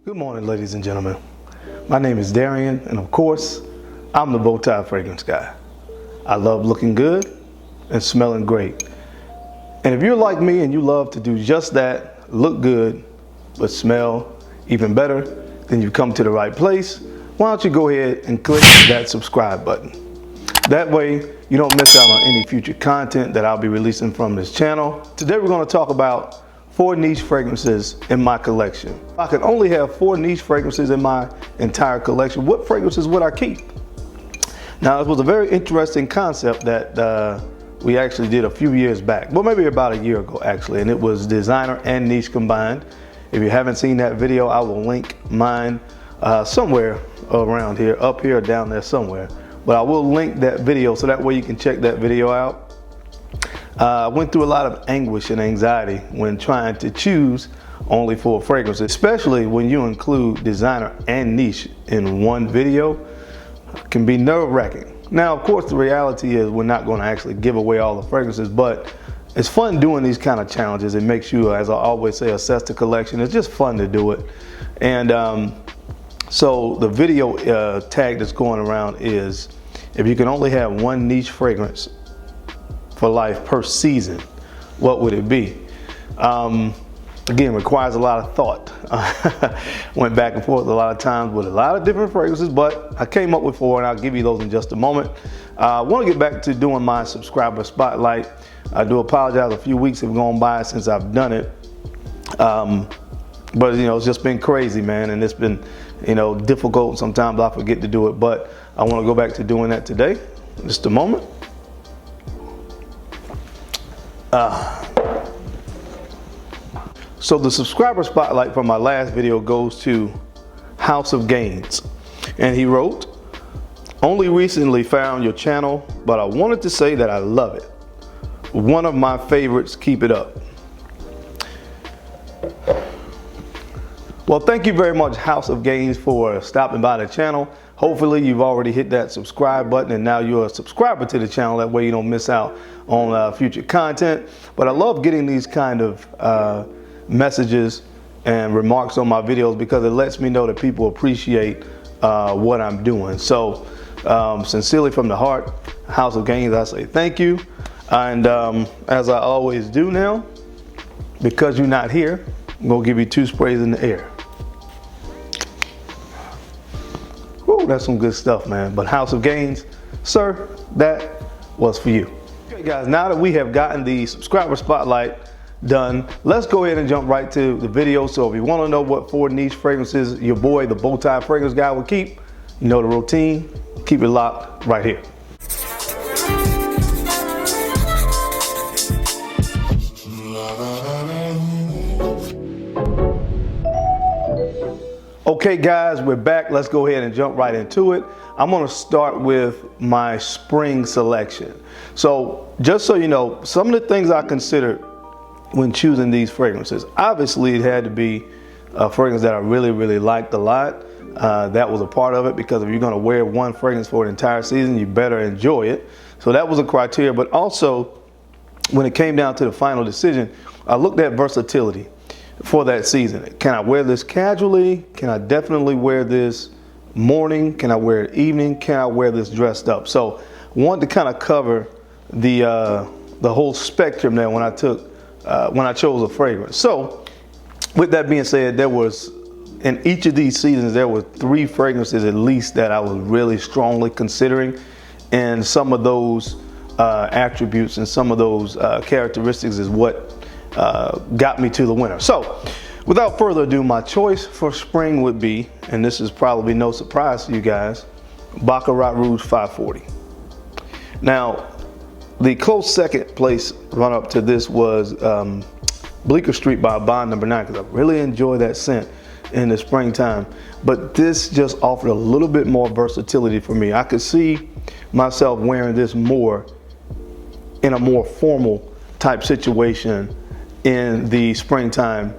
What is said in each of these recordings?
Good morning, ladies and gentlemen. My name is Darian, and of course, I'm the Bowtie Fragrance Guy. I love looking good and smelling great. And if you're like me and you love to do just that, look good, but smell even better, then you've come to the right place. Why don't you go ahead and click that subscribe button? That way, you don't miss out on any future content that I'll be releasing from this channel. Today, we're going to talk about 4 niche fragrances in my collection. If I could only have 4 niche fragrances in my entire collection, what fragrances would I keep? Now, it was a very interesting concept that we actually did a few years back, well, maybe about a year ago actually, and it was designer and niche combined. If you haven't seen that video, I will link mine somewhere around here, up here or down there somewhere. But I will link that video so that way you can check that video out. I went through a lot of anguish and anxiety when trying to choose only 4 fragrances, especially when you include designer and niche in one video. It can be nerve-wracking. Now, of course, the reality is we're not going to actually give away all the fragrances, but it's fun doing these kind of challenges. It makes you, as I always say, assess the collection. It's just fun to do it. And so the video tag that's going around is, if you can only have 1 niche fragrance for life per season, what would it be? Again, requires a lot of thought. Went back and forth a lot of times with a lot of different fragrances, but I came up with 4 and I'll give you those in just a moment. I want to get back to doing my subscriber spotlight. I do apologize, a few weeks have gone by since I've done it. But you know, it's just been crazy, man, and it's been, you know, difficult. Sometimes I forget to do it, but I want to go back to doing that today. Just a moment. So the subscriber spotlight from my last video goes to House of Gains, and he wrote, "Only recently found your channel, but I wanted to say that I love it. One of my favorites, keep it up." Well, thank you very much, House of Gains, for stopping by the channel. Hopefully you've already hit that subscribe button and now you're a subscriber to the channel. That way you don't miss out on future content. But I love getting these kind of messages and remarks on my videos because it lets me know that people appreciate what I'm doing. So sincerely from the heart, House of Gains, I say thank you. And as I always do now, because you're not here, I'm gonna give you 2 sprays in the air. Woo, that's some good stuff, man. But House of Gains, sir, that was for you. Okay, guys, now that we have gotten the subscriber spotlight done, let's go ahead and jump right to the video. So if you want to know what 4 niche fragrances your boy, the Bowtie Fragrance Guy, will keep, you know the routine. Keep it locked right here. Okay guys, we're back. Let's go ahead and jump right into it. I'm gonna start with my spring selection. So just so you know, some of the things I considered when choosing these fragrances, obviously it had to be a fragrance that I really liked a lot. That was a part of it, because if you're gonna wear one fragrance for an entire season, you better enjoy it. So that was a criteria, but also when it came down to the final decision, I looked at versatility for that season. Can I wear this casually? Can I definitely wear this morning? Can I wear it evening? Can I wear this dressed up? So I wanted to kind of cover the whole spectrum there when I chose a fragrance. So with that being said, there was, in each of these seasons, there were 3 fragrances at least that I was really strongly considering, and some of those attributes and some of those characteristics is what got me to the winner. So without further ado, my choice for spring would be, and this is probably no surprise to you guys, Baccarat Rouge 540. Now, the close second place run up to this was Bleecker Street by Bond No. 9, because I really enjoy that scent in the springtime. But this just offered a little bit more versatility for me. I could see myself wearing this more in a more formal type situation in the springtime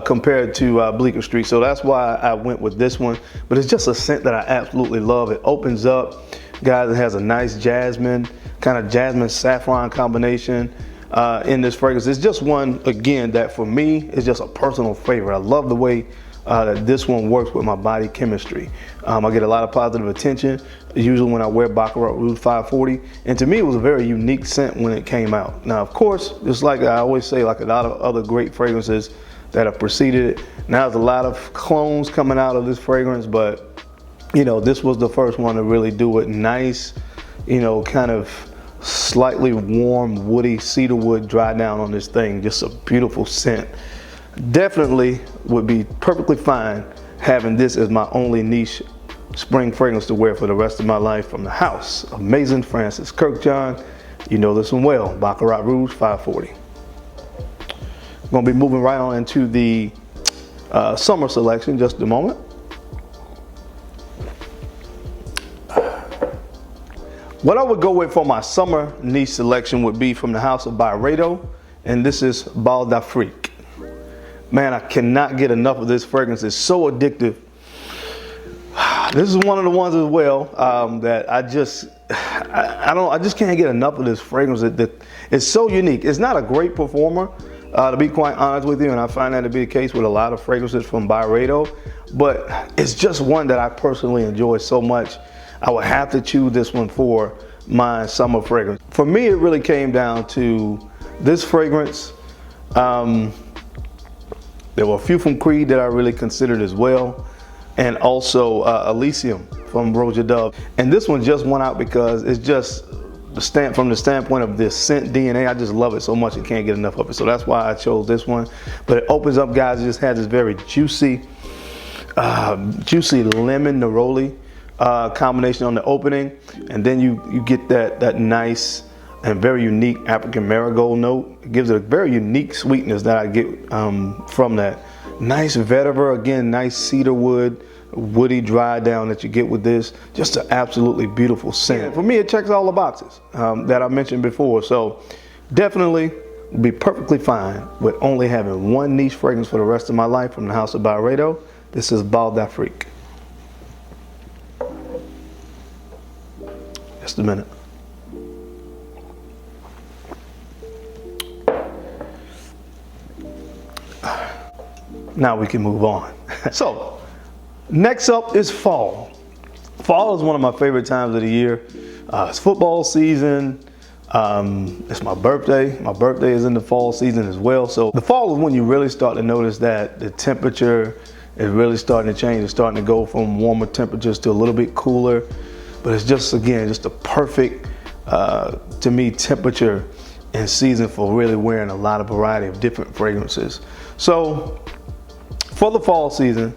compared to Bleecker Street. So that's why I went with this one. But it's just a scent that I absolutely love. It opens up, guys. It has a nice jasmine, kind of jasmine saffron combination in this fragrance. It's just one, again, that for me is just a personal favorite. I love the way that this one works with my body chemistry. I get a lot of positive attention, usually when I wear Baccarat Rouge 540. And to me, it was a very unique scent when it came out. Now, of course, just like I always say, like a lot of other great fragrances that have preceded it, now there's a lot of clones coming out of this fragrance, but you know, this was the first one to really do it nice, you know, kind of slightly warm, woody cedarwood dry down on this thing. Just a beautiful scent. Definitely would be perfectly fine having this as my only niche spring fragrance to wear for the rest of my life from the house of Maison Francis Kurkdjian. You know this one well, Baccarat Rouge 540. I'm going to be moving right on into the summer selection just a moment. What I would go with for my summer niche selection would be from the house of Byredo, and this is Bal d'Afrique. Man, I cannot get enough of this fragrance. It's so addictive. This is one of the ones as well that I just can't get enough of this fragrance. It's so unique. It's not a great performer, to be quite honest with you, and I find that to be the case with a lot of fragrances from Byredo, but it's just one that I personally enjoy so much. I would have to choose this one for my summer fragrance. For me, it really came down to this fragrance. There were a few from Creed that I really considered as well, and also Elysium from Roja Dove. And this one just went out because it's just from the standpoint of this scent DNA. I just love it so much, I can't get enough of it. So that's why I chose this one. But it opens up, guys. It just has this very juicy lemon neroli combination on the opening, and then you get that nice and very unique African marigold note. It gives it a very unique sweetness that I get from that. Nice vetiver, again, nice cedarwood, woody dry down that you get with this. Just an absolutely beautiful scent. For me, it checks all the boxes that I mentioned before. So definitely be perfectly fine with only having one niche fragrance for the rest of my life from the house of Byredo. This is Bal d'Afrique. Just a minute. Now we can move on. So, next up is fall. Fall is one of my favorite times of the year. It's football season. It's my birthday. My birthday is in the fall season as well. So the fall is when you really start to notice that the temperature is really starting to change. It's starting to go from warmer temperatures to a little bit cooler. But it's just, again, just a perfect, to me, temperature and season for really wearing a lot of variety of different fragrances. So for the fall season,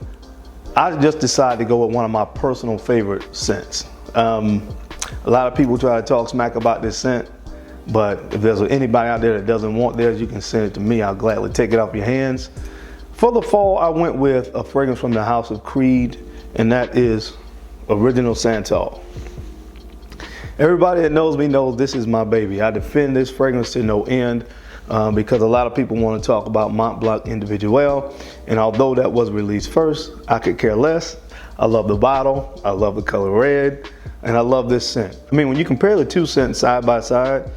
I just decided to go with one of my personal favorite scents. A lot of people try to talk smack about this scent, but if there's anybody out there that doesn't want theirs, you can send it to me. I'll gladly take it off your hands. For the fall, I went with a fragrance from the house of Creed, and that is Original Santal. Everybody that knows me knows this is my baby. I defend this fragrance to no end because a lot of people want to talk about Mont Blanc Individuel, and although that was released first, I could care less. I love the bottle, I love the color red, and I love this scent. I mean, when you compare the two scents side by side,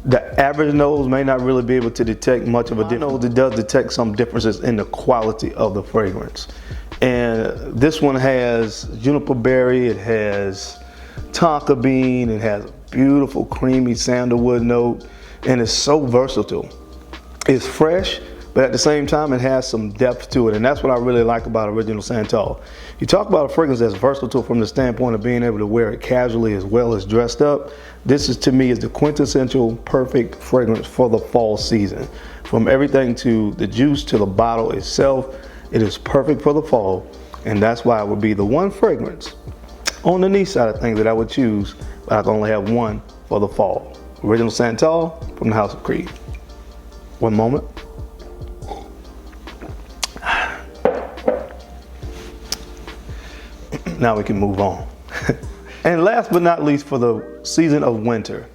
the average nose may not really be able to detect much of a difference. It does detect some differences in the quality of the fragrance. And this one has juniper berry, it has tonka bean, it has a beautiful creamy sandalwood note, and it's so versatile. It's fresh, but at the same time it has some depth to it, and that's what I really like about Original Santal. You talk about a fragrance that's versatile from the standpoint of being able to wear it casually as well as dressed up. This is, to me, is the quintessential perfect fragrance for the fall season. From everything to the juice to the bottle itself, it is perfect for the fall, and that's why it would be the one fragrance on the niche side of things that I would choose, but I can only have one for the fall. Original Santal from the house of Creed. One moment. Now we can move on. And last but not least, for the season of winter,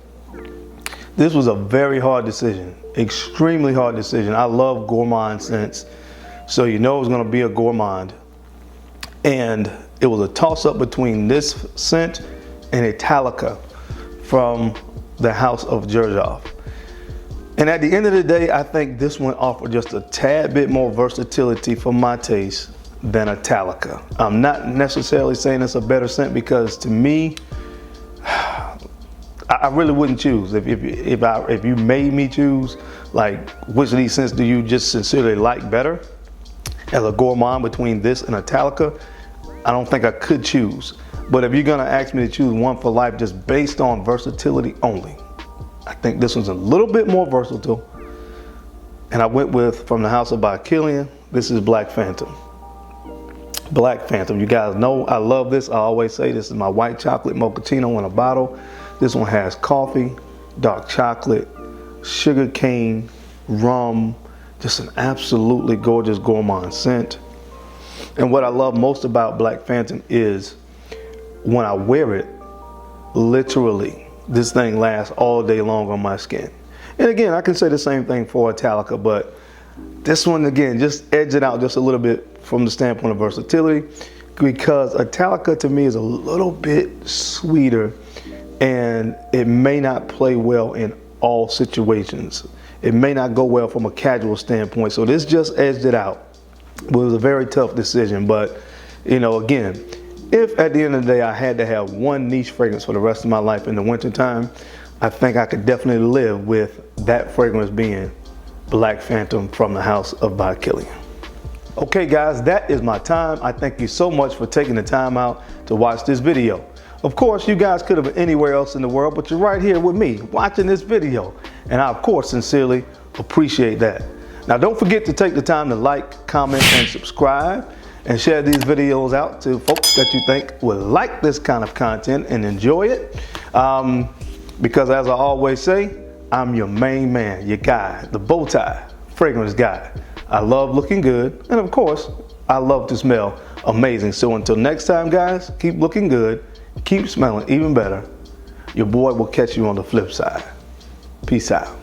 this was a very hard decision, extremely hard decision. I love gourmand scents, so you know it was gonna be a gourmand. And it was a toss-up between this scent and Italica from the house of Xerjoff. And at the end of the day, I think this one offered just a tad bit more versatility for my taste than Italica. I'm not necessarily saying it's a better scent, because to me, I really wouldn't choose. If you made me choose, like, which of these scents do you just sincerely like better as a gourmand between this and Italica, I don't think I could choose. But if you're gonna ask me to choose one for life just based on versatility only, I think this one's a little bit more versatile. And I went with, from the house of By Kilian, this is Black Phantom. Black Phantom, you guys know I love this. I always say this is my white chocolate mochaccino in a bottle. This one has coffee, dark chocolate, sugar cane, rum, just an absolutely gorgeous gourmand scent. And what I love most about Black Phantom is when I wear it, literally, this thing lasts all day long on my skin. And again, I can say the same thing for Italica, but this one, again, just edge it out just a little bit from the standpoint of versatility, because Italica to me is a little bit sweeter, and it may not play well in all situations. It may not go well from a casual standpoint. So this just edged it out. It was a very tough decision, but you know, again, if at the end of the day I had to have one niche fragrance for the rest of my life in the wintertime, I think I could definitely live with that fragrance being Black Phantom from the house of By Kilian. Okay guys, that is my time. I thank you so much for taking the time out to watch this video. Of course, you guys could have been anywhere else in the world, but you're right here with me watching this video. And I, of course, sincerely appreciate that. Now, don't forget to take the time to like, comment, and subscribe, and share these videos out to folks that you think would like this kind of content and enjoy it. Because as I always say, I'm your main man, your guy, the bow tie fragrance guy. I love looking good, and of course, I love to smell amazing. So until next time, guys, keep looking good, keep smelling even better. Your boy will catch you on the flip side. Peace out.